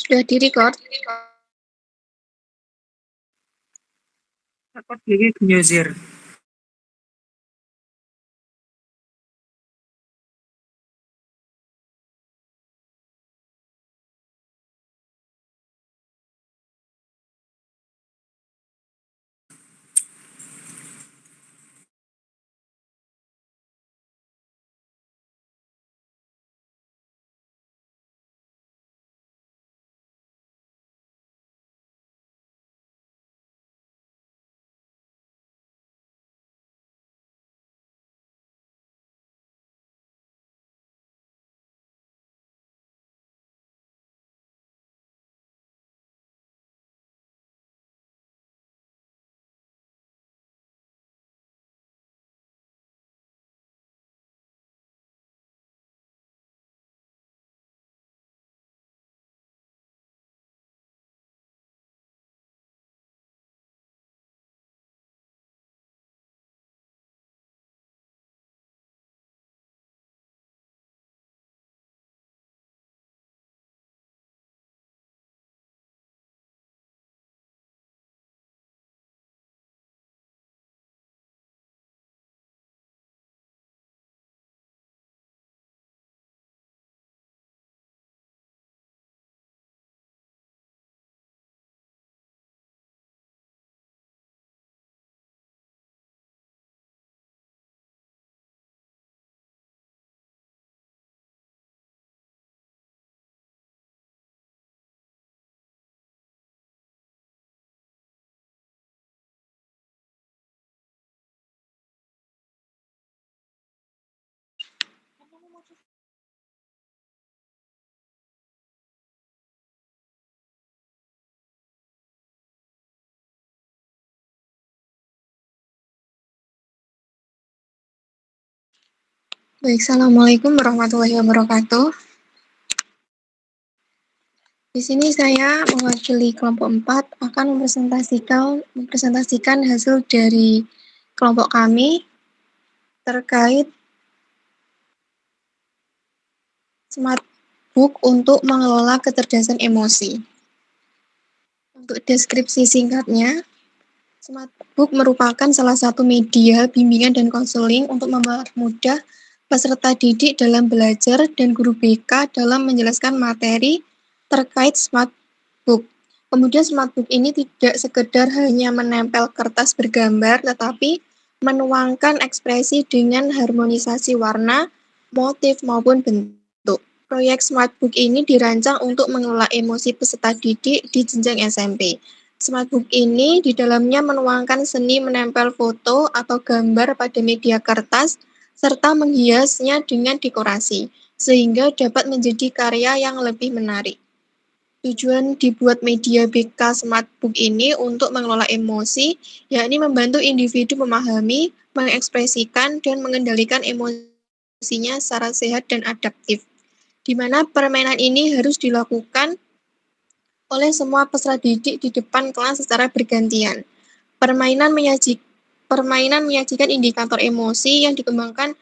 Sudah di-record? Record gigi Nyuzir. Baik, Assalamualaikum warahmatullahi wabarakatuh. Di sini saya mewakili kelompok 4 akan mempresentasikan hasil dari kelompok kami terkait smart book untuk mengelola kecerdasan emosi. Untuk deskripsi singkatnya, smart book merupakan salah satu media bimbingan dan konseling untuk mempermudah peserta didik dalam belajar dan guru BK dalam menjelaskan materi terkait smart book. Kemudian smart book ini tidak sekedar hanya menempel kertas bergambar, tetapi menuangkan ekspresi dengan harmonisasi warna, motif, maupun bentuk. Proyek smart book ini dirancang untuk mengelola emosi peserta didik di jenjang SMP. Smart book ini di dalamnya menuangkan seni menempel foto atau gambar pada media kertas, serta menghiasnya dengan dekorasi, sehingga dapat menjadi karya yang lebih menarik. Tujuan dibuat media BK Smart Book ini untuk mengelola emosi, yakni membantu individu memahami, mengekspresikan, dan mengendalikan emosinya secara sehat dan adaptif, di mana permainan ini harus dilakukan oleh semua peserta didik di depan kelas secara bergantian. Permainan menyajikan indikator emosi yang dikembangkan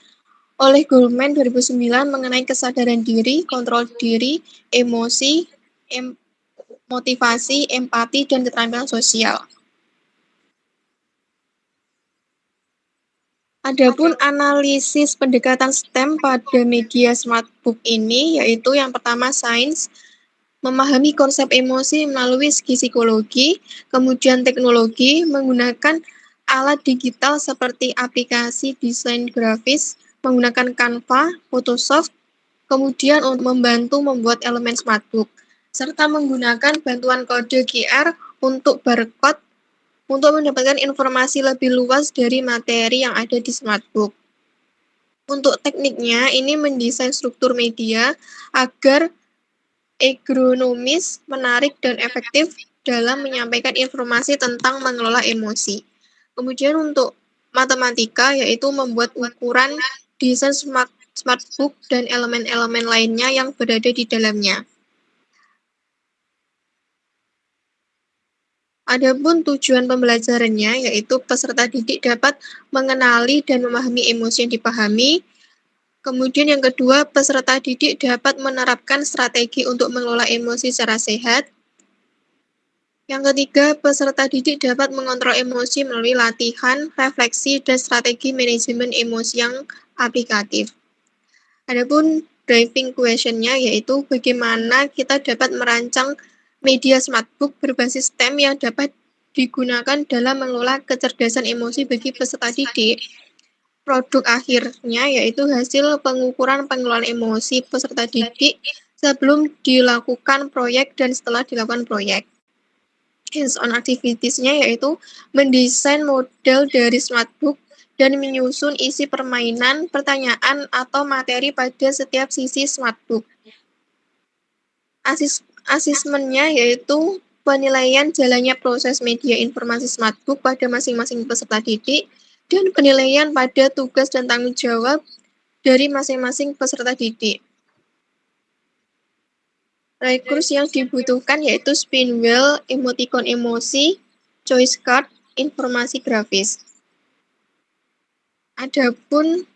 oleh Goldman 2009 mengenai kesadaran diri, kontrol diri, emosi, motivasi, empati, dan keterampilan sosial. Adapun analisis pendekatan STEM pada media smart book ini, yaitu yang pertama sains, memahami konsep emosi melalui segi psikologi, kemudian teknologi, menggunakan alat digital seperti aplikasi desain grafis, menggunakan Canva, Photoshop, kemudian untuk membantu membuat elemen smart book, serta menggunakan bantuan kode QR untuk barcode untuk mendapatkan informasi lebih luas dari materi yang ada di smart book. Untuk tekniknya, ini mendesain struktur media agar ergonomis, menarik, dan efektif dalam menyampaikan informasi tentang mengelola emosi. Kemudian untuk matematika, yaitu membuat ukuran, desain smart book, dan elemen-elemen lainnya yang berada di dalamnya. Adapun tujuan pembelajarannya, yaitu peserta didik dapat mengenali dan memahami emosi yang dipahami, Kemudian yang kedua, peserta didik dapat menerapkan strategi untuk mengelola emosi secara sehat. Yang ketiga, peserta didik dapat mengontrol emosi melalui latihan, refleksi, dan strategi manajemen emosi yang aplikatif. Adapun driving question-nya yaitu bagaimana kita dapat merancang media smartbook berbasis STEM yang dapat digunakan dalam mengelola kecerdasan emosi bagi peserta didik. Produk akhirnya yaitu hasil pengukuran pengelolaan emosi peserta didik sebelum dilakukan proyek dan setelah dilakukan proyek. Hands-on activities-nya yaitu mendesain model dari smartbook dan menyusun isi permainan, pertanyaan, atau materi pada setiap sisi smartbook. Asesmennya yaitu penilaian jalannya proses media informasi smartbook pada masing-masing peserta didik dan penilaian pada tugas dan tanggung jawab dari masing-masing peserta didik. Recurse yang dibutuhkan yaitu spin wheel, emoticon emosi, choice card, informasi grafis. Adapun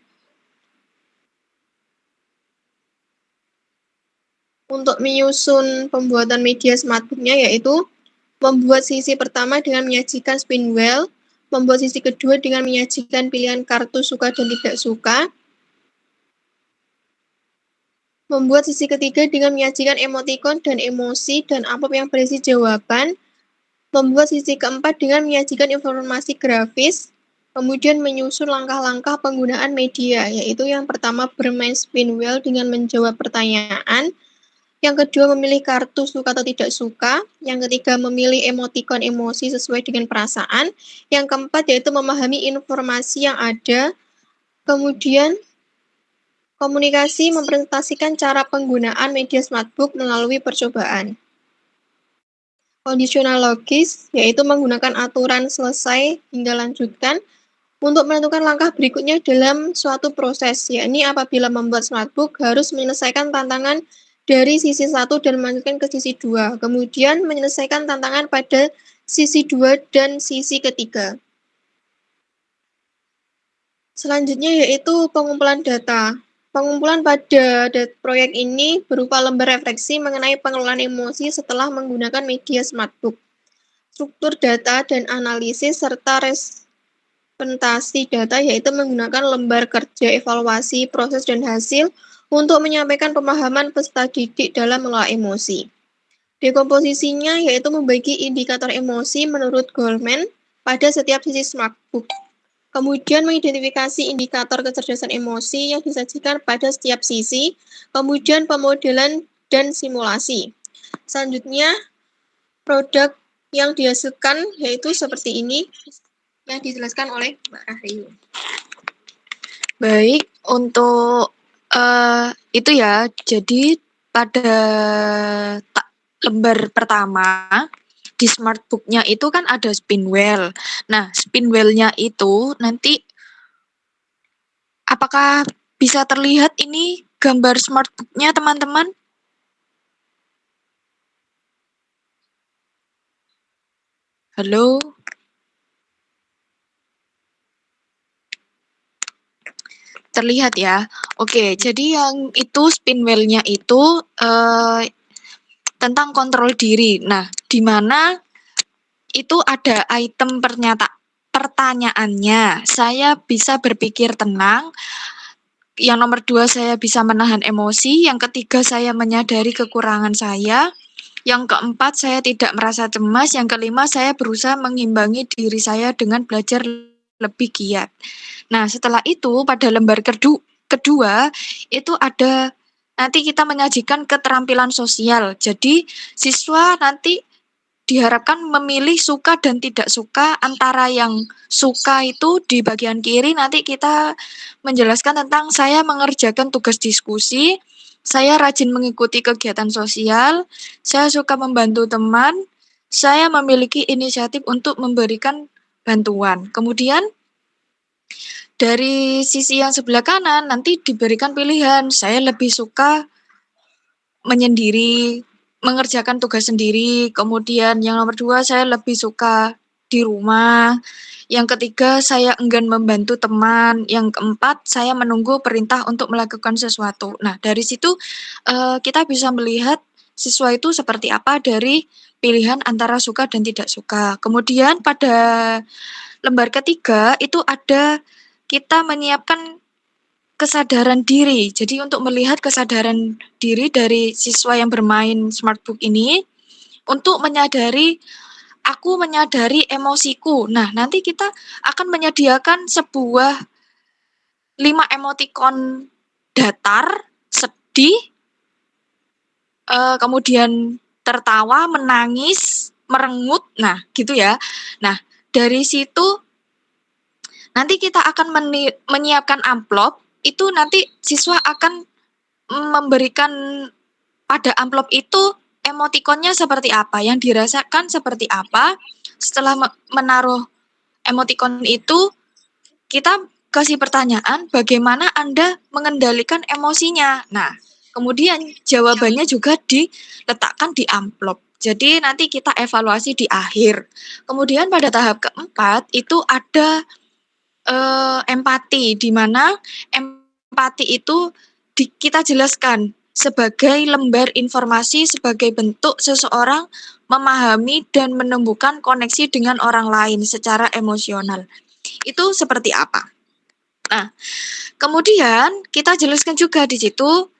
untuk menyusun pembuatan media smartbook-nya yaitu membuat sisi pertama dengan menyajikan spin wheel, membuat sisi kedua dengan menyajikan pilihan kartu suka dan tidak suka, membuat sisi ketiga dengan menyajikan emoticon dan emosi dan amplop yang berisi jawaban, membuat sisi keempat dengan menyajikan informasi grafis, kemudian menyusun langkah-langkah penggunaan media, yaitu yang pertama bermain spin wheel dengan menjawab pertanyaan, yang kedua memilih kartu suka atau tidak suka, yang ketiga memilih emoticon emosi sesuai dengan perasaan, yang keempat yaitu memahami informasi yang ada, kemudian komunikasi mempresentasikan cara penggunaan media smartbook melalui percobaan. Kondisional logis, yaitu menggunakan aturan selesai hingga lanjutkan untuk menentukan langkah berikutnya dalam suatu proses, yakni apabila membuat smartbook harus menyelesaikan tantangan dari sisi 1 dan melanjutkan ke sisi 2, kemudian menyelesaikan tantangan pada sisi 2 dan sisi ketiga. Selanjutnya yaitu pengumpulan data. Pengumpulan pada proyek ini berupa lembar refleksi mengenai pengelolaan emosi setelah menggunakan media smartbook. Struktur data dan analisis serta presentasi data yaitu menggunakan lembar kerja evaluasi, proses, dan hasil untuk menyampaikan pemahaman peserta didik dalam mengelola emosi. Dekomposisinya yaitu membagi indikator emosi menurut Goleman pada setiap sisi smartbook. Kemudian mengidentifikasi indikator kecerdasan emosi yang disajikan pada setiap sisi, kemudian pemodelan dan simulasi. Selanjutnya, produk yang dihasilkan yaitu seperti ini, yang dijelaskan oleh Mbak Rahayu. Baik, untuk itu ya, jadi pada lembar pertama di smartbook-nya itu kan ada spin wheel. Nah, spin wheel-nya itu nanti apakah bisa terlihat ini gambar smartbook-nya teman-teman? Halo? Terlihat ya? Oke, jadi yang itu spin wheel-nya itu tentang kontrol diri. Nah, di mana itu ada item pertanyaannya. Saya bisa berpikir tenang. Yang nomor 2 saya bisa menahan emosi. Yang ketiga saya menyadari kekurangan saya. Yang keempat saya tidak merasa cemas. Yang kelima saya berusaha mengimbangi diri saya dengan belajar lebih giat. Nah, setelah itu pada lembar kedua itu ada nanti kita menyajikan keterampilan sosial. Jadi siswa nanti diharapkan memilih suka dan tidak suka. Antara yang suka itu di bagian kiri nanti kita menjelaskan tentang saya mengerjakan tugas diskusi, saya rajin mengikuti kegiatan sosial, saya suka membantu teman, saya memiliki inisiatif untuk memberikan bantuan. Kemudian dari sisi yang sebelah kanan nanti diberikan pilihan, saya lebih suka menyendiri, mengerjakan tugas sendiri. Kemudian yang nomor 2 saya lebih suka di rumah. Yang ketiga, saya enggan membantu teman. Yang keempat, saya menunggu perintah untuk melakukan sesuatu. Nah, dari situ kita bisa melihat siswa itu seperti apa dari pilihan antara suka dan tidak suka. Kemudian pada lembar ketiga itu ada kita menyiapkan kesadaran diri. Jadi untuk melihat kesadaran diri dari siswa yang bermain smartbook ini, untuk aku menyadari emosiku. Nah, nanti kita akan menyediakan sebuah 5 emotikon datar, sedih, kemudian tertawa, menangis, merengut. Nah, gitu ya. Nah, dari situ nanti kita akan menyiapkan amplop, itu nanti siswa akan memberikan pada amplop itu emotikonnya seperti apa, yang dirasakan seperti apa. Setelah menaruh emotikon itu, kita kasih pertanyaan, bagaimana Anda mengendalikan emosinya? Nah, kemudian jawabannya juga diletakkan di amplop. Jadi nanti kita evaluasi di akhir. Kemudian pada tahap keempat itu ada empati, di mana empati itu kita jelaskan sebagai lembar informasi sebagai bentuk seseorang memahami dan menumbuhkan koneksi dengan orang lain secara emosional. Itu seperti apa? Nah, kemudian kita jelaskan juga di situ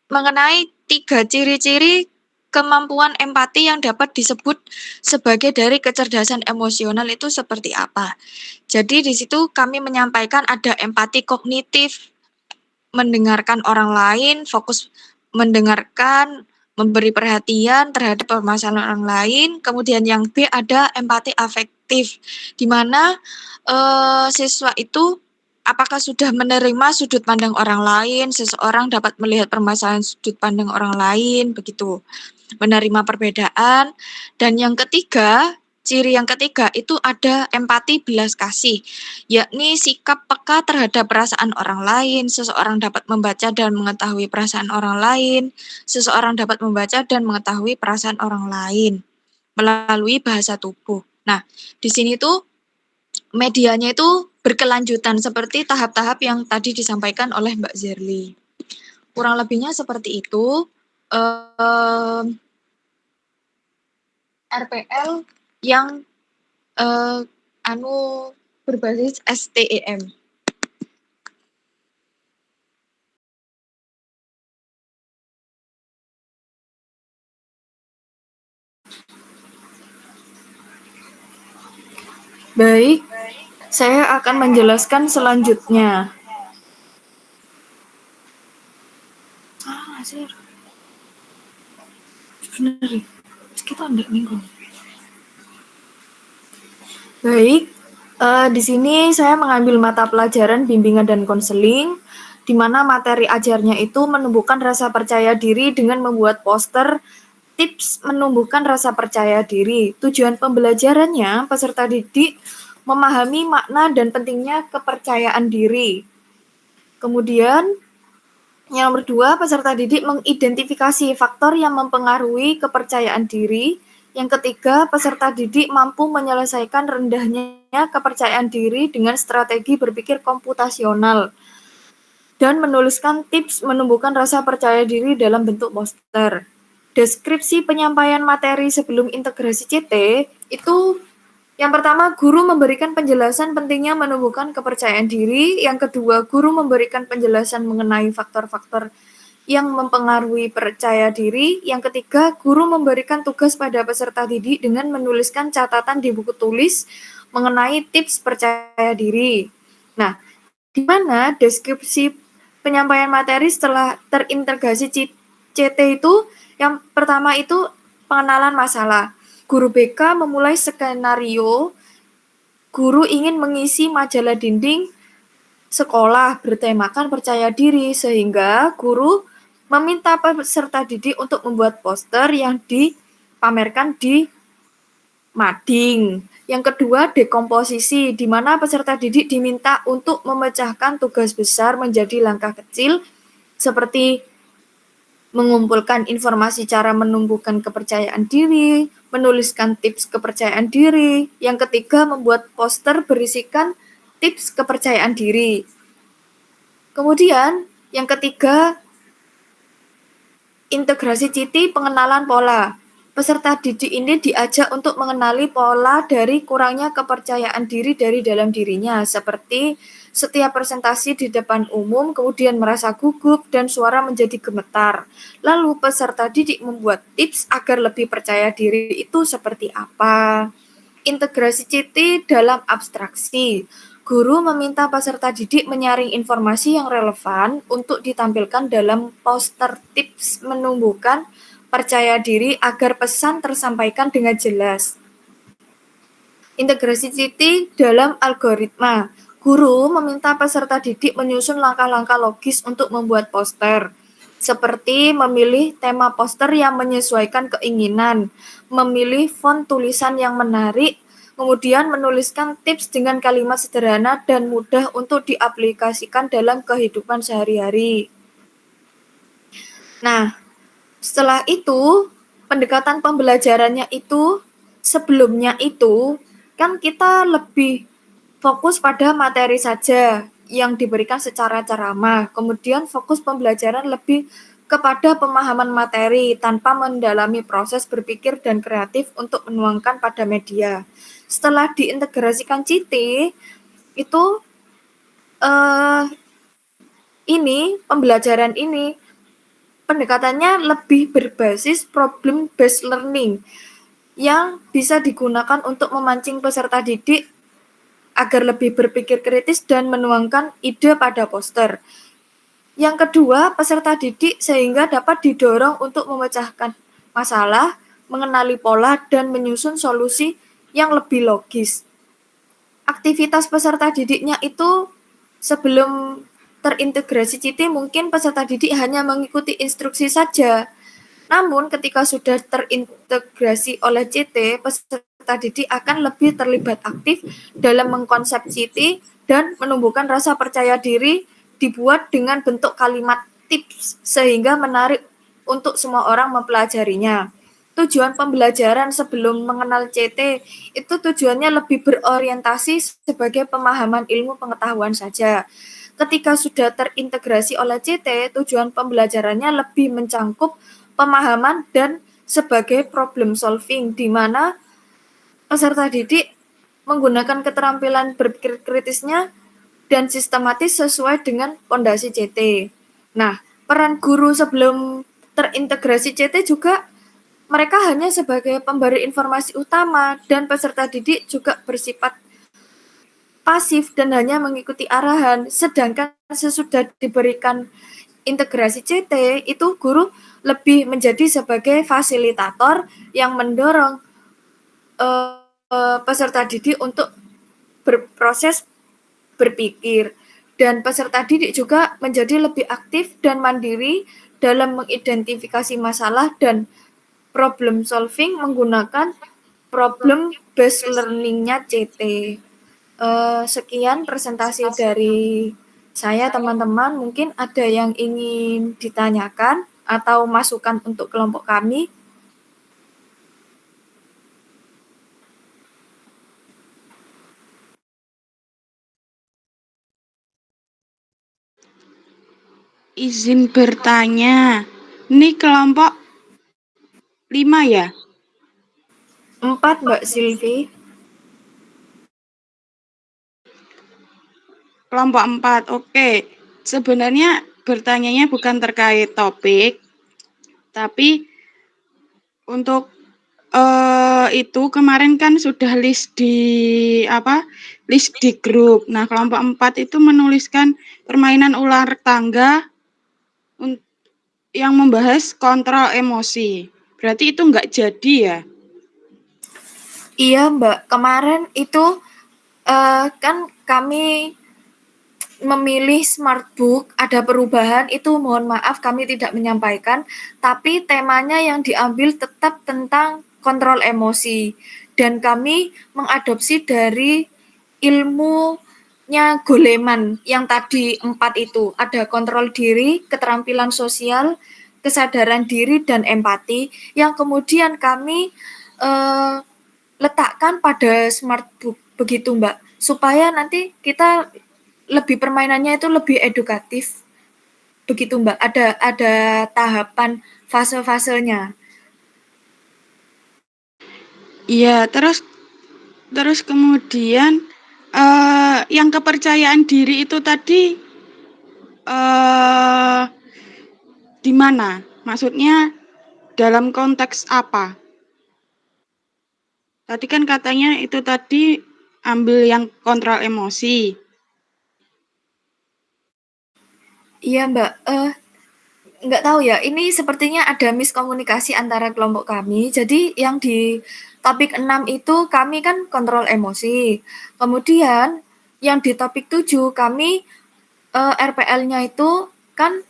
mengenai 3 ciri-ciri kemampuan empati yang dapat disebut sebagai dari kecerdasan emosional itu seperti apa. Jadi di situ kami menyampaikan ada empati kognitif, mendengarkan orang lain, fokus mendengarkan, memberi perhatian terhadap permasalahan orang lain. Kemudian yang B ada empati afektif, di mana siswa itu apakah sudah menerima sudut pandang orang lain, seseorang dapat melihat permasalahan sudut pandang orang lain, begitu. Menerima perbedaan. Dan yang ketiga, ciri yang ketiga itu ada empati belas kasih, yakni sikap peka terhadap perasaan orang lain. Seseorang dapat membaca dan mengetahui perasaan orang lain. Seseorang dapat membaca dan mengetahui perasaan orang lain melalui bahasa tubuh. Nah, di sini tuh medianya itu berkelanjutan seperti tahap-tahap yang tadi disampaikan oleh Mbak Zerli. Kurang lebihnya seperti itu. RPL yang berbasis STEM. Baik, saya akan menjelaskan selanjutnya. Benar. Kita enggak minggu. Baik, di sini saya mengambil mata pelajaran bimbingan dan konseling, di mana materi ajarnya itu menumbuhkan rasa percaya diri dengan membuat poster tips menumbuhkan rasa percaya diri. Tujuan pembelajarannya, peserta didik memahami makna dan pentingnya kepercayaan diri. Kemudian, yang nomor 2, peserta didik mengidentifikasi faktor yang mempengaruhi kepercayaan diri. Yang ketiga, peserta didik mampu menyelesaikan rendahnya kepercayaan diri dengan strategi berpikir komputasional dan menuliskan tips menumbuhkan rasa percaya diri dalam bentuk poster. Deskripsi penyampaian materi sebelum integrasi CT itu yang pertama, guru memberikan penjelasan pentingnya menumbuhkan kepercayaan diri. Yang kedua, guru memberikan penjelasan mengenai faktor-faktor yang mempengaruhi percaya diri. Yang ketiga, guru memberikan tugas pada peserta didik dengan menuliskan catatan di buku tulis mengenai tips percaya diri. Nah, di mana deskripsi penyampaian materi setelah terintegrasi CT itu, yang pertama itu pengenalan masalah. Guru BK memulai skenario, guru ingin mengisi majalah dinding sekolah bertemakan percaya diri, sehingga guru meminta peserta didik untuk membuat poster yang dipamerkan di mading. Yang kedua, dekomposisi, di mana peserta didik diminta untuk memecahkan tugas besar menjadi langkah kecil, seperti mengumpulkan informasi cara menumbuhkan kepercayaan diri, menuliskan tips kepercayaan diri. Yang ketiga, membuat poster berisikan tips kepercayaan diri. Kemudian, yang ketiga, integrasi citi pengenalan pola. Peserta didik ini diajak untuk mengenali pola dari kurangnya kepercayaan diri dari dalam dirinya, seperti setiap presentasi di depan umum, kemudian merasa gugup dan suara menjadi gemetar. Lalu peserta didik membuat tips agar lebih percaya diri itu seperti apa. Integrasi citi dalam abstraksi. Guru meminta peserta didik menyaring informasi yang relevan untuk ditampilkan dalam poster tips menumbuhkan percaya diri agar pesan tersampaikan dengan jelas. Integrasi citi dalam algoritma. Guru meminta peserta didik menyusun langkah-langkah logis untuk membuat poster, seperti memilih tema poster yang menyesuaikan keinginan, memilih font tulisan yang menarik, kemudian menuliskan tips dengan kalimat sederhana dan mudah untuk diaplikasikan dalam kehidupan sehari-hari. Nah, setelah itu, pendekatan pembelajarannya itu, sebelumnya itu, kan kita lebih fokus pada materi saja yang diberikan secara ceramah. Kemudian fokus pembelajaran lebih kepada pemahaman materi tanpa mendalami proses berpikir dan kreatif untuk menuangkan pada media. Setelah diintegrasikan citi, itu pembelajaran ini pendekatannya lebih berbasis problem based learning yang bisa digunakan untuk memancing peserta didik agar lebih berpikir kritis dan menuangkan ide pada poster. Yang kedua, peserta didik sehingga dapat didorong untuk memecahkan masalah, mengenali pola, dan menyusun solusi yang lebih logis. Aktivitas peserta didiknya itu sebelum terintegrasi citi mungkin peserta didik hanya mengikuti instruksi saja. Namun ketika sudah terintegrasi oleh CT, peserta didik akan lebih terlibat aktif dalam mengkonsep CT dan menumbuhkan rasa percaya diri, dibuat dengan bentuk kalimat tips sehingga menarik untuk semua orang mempelajarinya. Tujuan pembelajaran sebelum mengenal CT itu tujuannya lebih berorientasi sebagai pemahaman ilmu pengetahuan saja. Ketika sudah terintegrasi oleh CT, tujuan pembelajarannya lebih mencangkup pemahaman dan sebagai problem solving, di mana peserta didik menggunakan keterampilan berpikir kritisnya dan sistematis sesuai dengan fondasi CT. Nah, peran guru sebelum terintegrasi CT juga mereka hanya sebagai pemberi informasi utama dan peserta didik juga bersifat pasif dan hanya mengikuti arahan, sedangkan sesudah diberikan integrasi CT, itu guru lebih menjadi sebagai fasilitator yang mendorong peserta didik untuk berproses berpikir. Dan peserta didik juga menjadi lebih aktif dan mandiri dalam mengidentifikasi masalah dan problem solving menggunakan problem based learning-nya CT. Sekian presentasi dari saya, teman-teman. Mungkin ada yang ingin ditanyakan atau masukan untuk kelompok kami. Izin bertanya, ini kelompok 5 ya? 4, Mbak Silvi. Kelompok 4, oke. Sebenarnya bertanyanya bukan terkait topik, tapi untuk itu kemarin kan sudah list di grup. Nah, kelompok 4 itu menuliskan permainan ular tangga yang membahas kontrol emosi. Berarti itu enggak jadi ya? Iya, Mbak. Kemarin itu kan kami memilih smart book, ada perubahan, itu mohon maaf kami tidak menyampaikan, tapi temanya yang diambil tetap tentang kontrol emosi. Dan kami mengadopsi dari ilmunya Goleman yang tadi 4 itu. Ada kontrol diri, keterampilan sosial, kesadaran diri dan empati yang kemudian kami letakkan pada smart book begitu Mbak, supaya nanti kita lebih permainannya itu lebih edukatif begitu Mbak, ada tahapan fase-fasenya. Iya, terus kemudian yang kepercayaan diri itu tadi di mana? Maksudnya dalam konteks apa? Tadi kan katanya itu tadi ambil yang kontrol emosi. Iya Mbak, nggak tahu ya, ini sepertinya ada miskomunikasi antara kelompok kami. Jadi yang di topik 6 itu kami kan kontrol emosi. Kemudian yang di topik 7 kami RPL-nya itu kan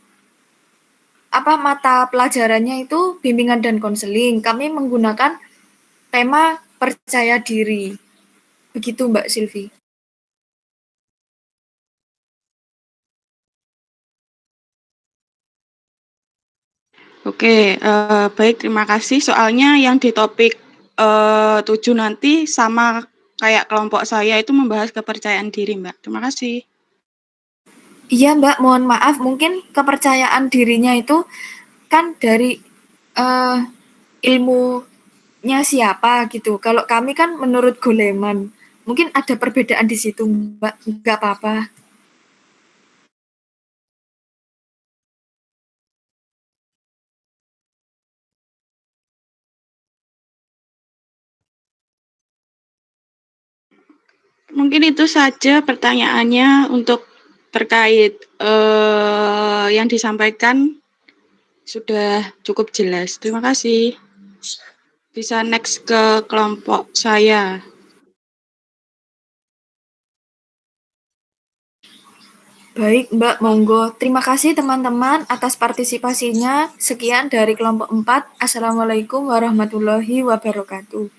mata pelajarannya itu bimbingan dan konseling. Kami menggunakan tema percaya diri. Begitu Mbak Silvi. Oke, baik, terima kasih. Soalnya yang di topik 7 nanti sama kayak kelompok saya itu membahas kepercayaan diri, Mbak. Terima kasih. Iya Mbak, mohon maaf, mungkin kepercayaan dirinya itu kan dari ilmunya siapa gitu. Kalau kami kan menurut Goleman. Mungkin ada perbedaan di situ Mbak, nggak apa-apa. Mungkin itu saja pertanyaannya untuk terkait yang disampaikan sudah cukup jelas. Terima kasih. Bisa next ke kelompok saya. Baik Mbak, monggo. Terima kasih teman-teman atas partisipasinya. Sekian dari kelompok 4. Assalamualaikum warahmatullahi wabarakatuh.